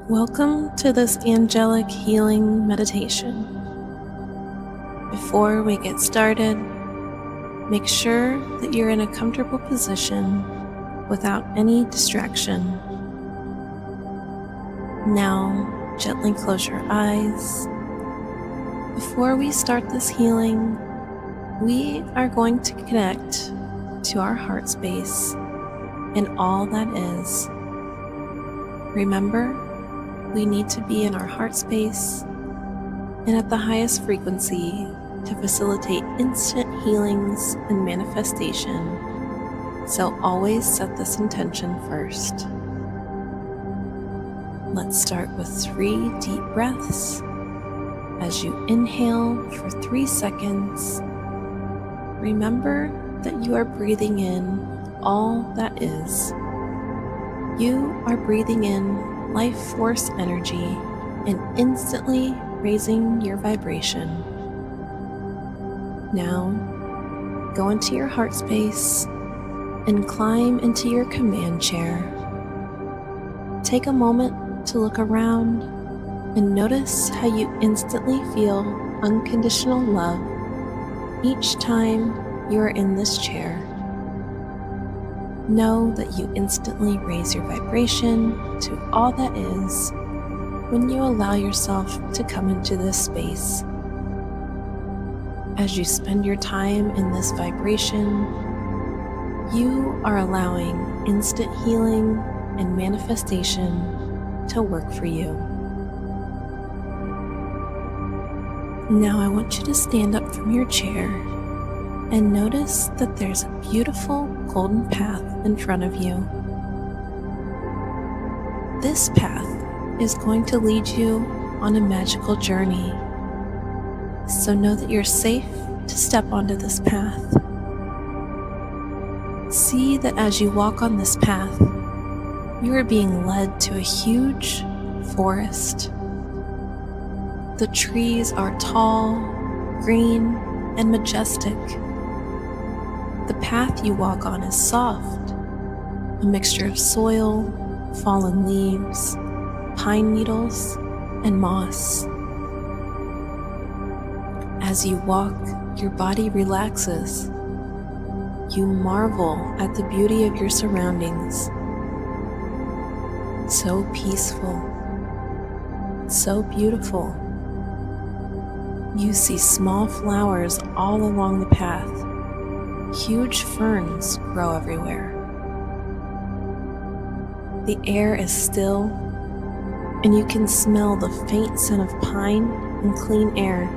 Welcome to this angelic healing meditation. Before we get started, make sure that you're in a comfortable position without any distraction. Now, gently close your eyes. Before we start this healing, we are going to connect to our heart space and all that is. Remember, we need to be in our heart space and at the highest frequency to facilitate instant healings and manifestation. So always set this intention first. Let's start with 3 deep breaths. As you inhale for 3 seconds, remember that you are breathing in all that is. You are breathing in life force energy and instantly raising your vibration. Now, go into your heart space and climb into your command chair. Take a moment to look around and notice how you instantly feel unconditional love each time you are in this chair. Know that you instantly raise your vibration to all that is when you allow yourself to come into this space. As you spend your time in this vibration, you are allowing instant healing and manifestation to work for you. Now I want you to stand up from your chair and notice that there's a beautiful golden path in front of you. This path is going to lead you on a magical journey. So know that you're safe to step onto this path. See that as you walk on this path, you are being led to a huge forest. The trees are tall, green, and majestic. The path you walk on is soft, a mixture of soil, fallen leaves, pine needles, and moss. As you walk, your body relaxes. You marvel at the beauty of your surroundings. So peaceful, so beautiful. You see small flowers all along the path. Huge ferns grow everywhere. The air is still, and you can smell the faint scent of pine and clean air.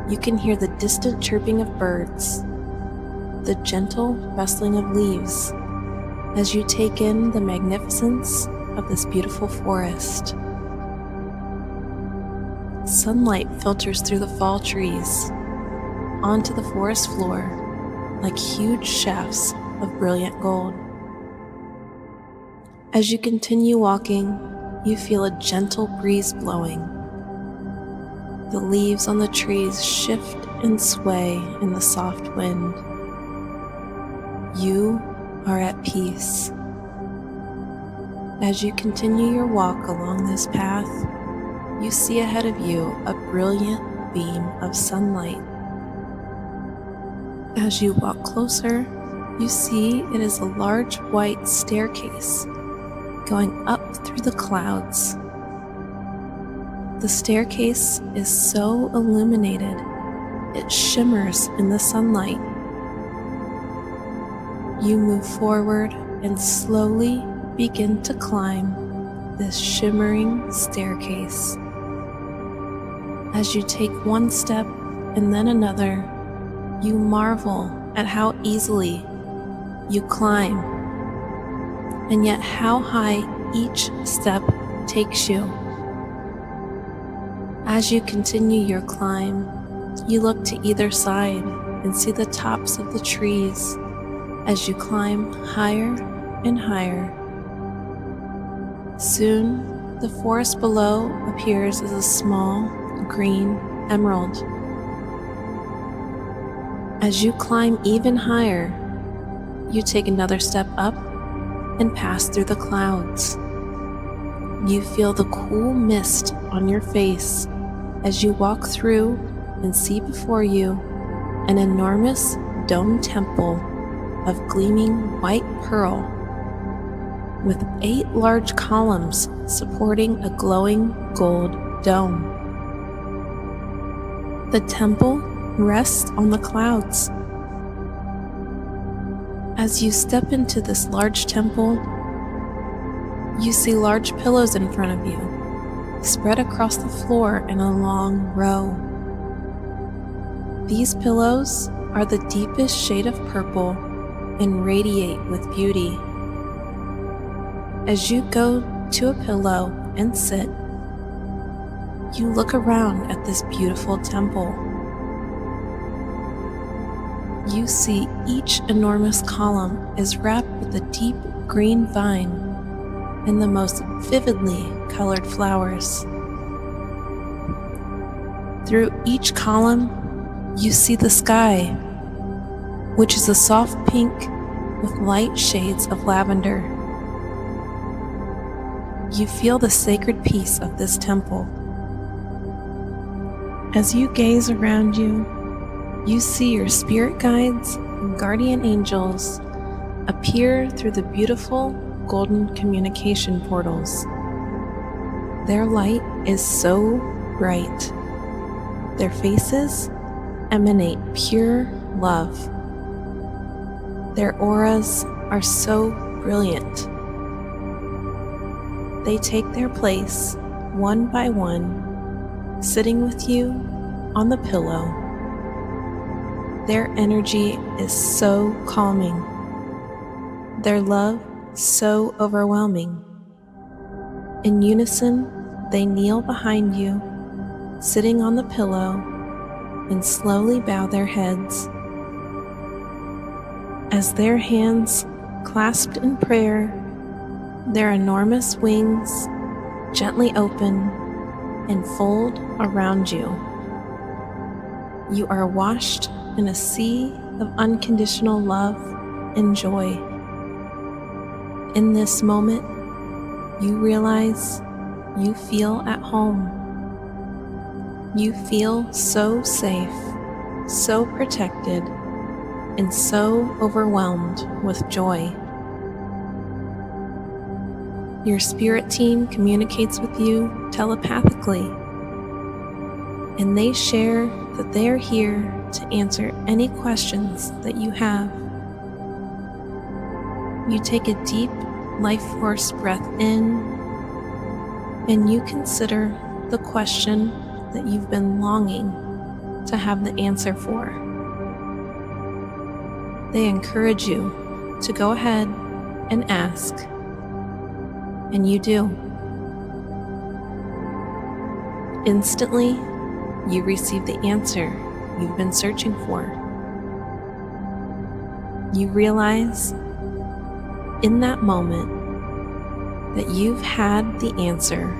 You can hear the distant chirping of birds, the gentle rustling of leaves, as you take in the magnificence of this beautiful forest. Sunlight filters through the fall trees onto the forest floor like huge shafts of brilliant gold. As you continue walking, you feel a gentle breeze blowing. The leaves on the trees shift and sway in the soft wind. You are at peace. As you continue your walk along this path, you see ahead of you a brilliant beam of sunlight. As you walk closer, you see it is a large white staircase going up through the clouds. The staircase is so illuminated, it shimmers in the sunlight. You move forward and slowly begin to climb this shimmering staircase. As you take one step and then another, you marvel at how easily you climb, and yet how high each step takes you. As you continue your climb, you look to either side and see the tops of the trees as you climb higher and higher. Soon, the forest below appears as a small green emerald. As you climb even higher, you take another step up and pass through the clouds. You feel the cool mist on your face as you walk through and see before you an enormous domed temple of gleaming white pearl with 8 large columns supporting a glowing gold dome. The temple rests on the clouds. As you step into this large temple, you see large pillows in front of you, spread across the floor in a long row. These pillows are the deepest shade of purple and radiate with beauty. As you go to a pillow and sit, you look around at this beautiful temple. You see each enormous column is wrapped with a deep green vine and the most vividly colored flowers. Through each column, you see the sky, which is a soft pink with light shades of lavender. You feel the sacred peace of this temple. As you gaze around you, you see your spirit guides and guardian angels appear through the beautiful golden communication portals. Their light is so bright. Their faces emanate pure love. Their auras are so brilliant. They take their place one by one, sitting with you on the pillow. Their energy is so calming. Their love so overwhelming. In unison, they kneel behind you, sitting on the pillow, and slowly bow their heads. As their hands clasped in prayer, their enormous wings gently open and fold around you. You are washed in a sea of unconditional love and joy. In this moment, you realize you feel at home. You feel so safe, so protected, and so overwhelmed with joy. Your spirit team communicates with you telepathically, and they share that they are here to answer any questions that you have. You take a deep life force breath in, and you consider the question that you've been longing to have the answer for. They encourage you to go ahead and ask, and you do. Instantly, you receive the answer you've been searching for. You realize in that moment that you've had the answer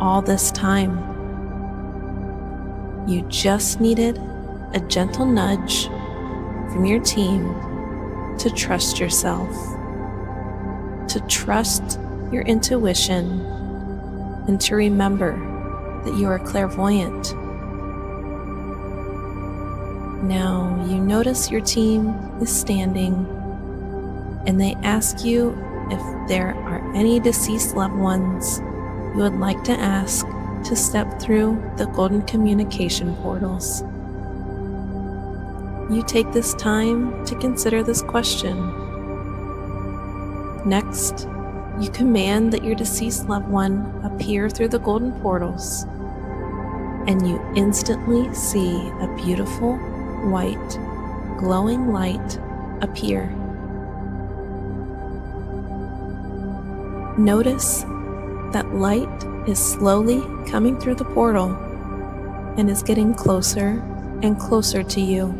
all this time. You just needed a gentle nudge from your team to trust yourself, to trust your intuition, and to remember that you are clairvoyant. Now you notice your team is standing, and they ask you if there are any deceased loved ones you would like to ask to step through the golden communication portals. You take this time to consider this question. Next, you command that your deceased loved one appear through the golden portals, and you instantly see a beautiful, white, glowing light appear. Notice that light is slowly coming through the portal and is getting closer and closer to you.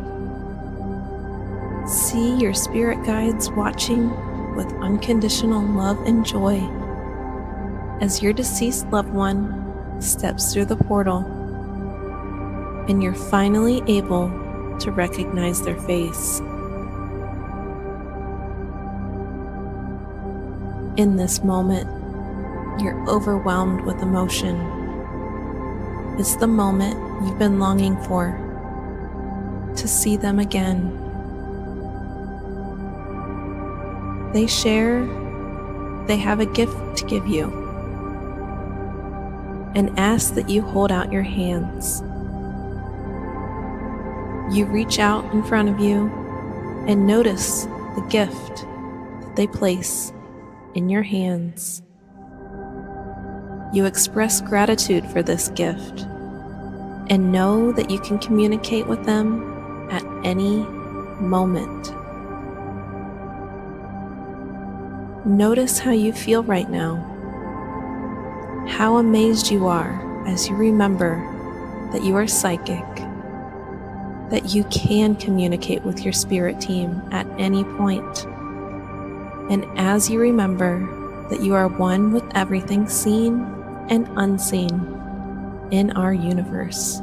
See your spirit guides watching with unconditional love and joy as your deceased loved one steps through the portal, and you're finally able to recognize their face. In this moment, You're overwhelmed with emotion. It's the moment you've been longing for, to see them again. They share they have a gift to give you and ask that you hold out your hands. You reach out in front of you and notice the gift that they place in your hands. You express gratitude for this gift and know that you can communicate with them at any moment. Notice how you feel right now, how amazed you are as you remember that you are psychic, that you can communicate with your spirit team at any point, and as you remember that you are one with everything seen and unseen in our universe.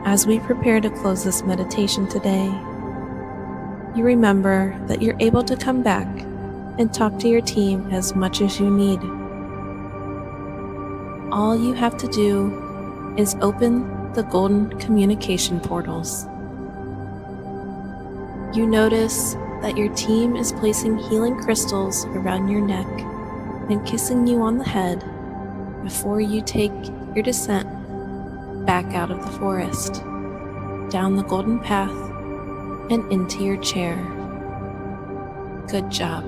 As we prepare to close this meditation today, you remember that you're able to come back and talk to your team as much as you need. All you have to do is open the golden communication portals. You notice that your team is placing healing crystals around your neck and kissing you on the head before you take your descent back out of the forest, down the golden path, and into your chair. Good job.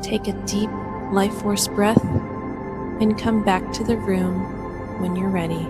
Take a deep life force breath and come back to the room when you're ready.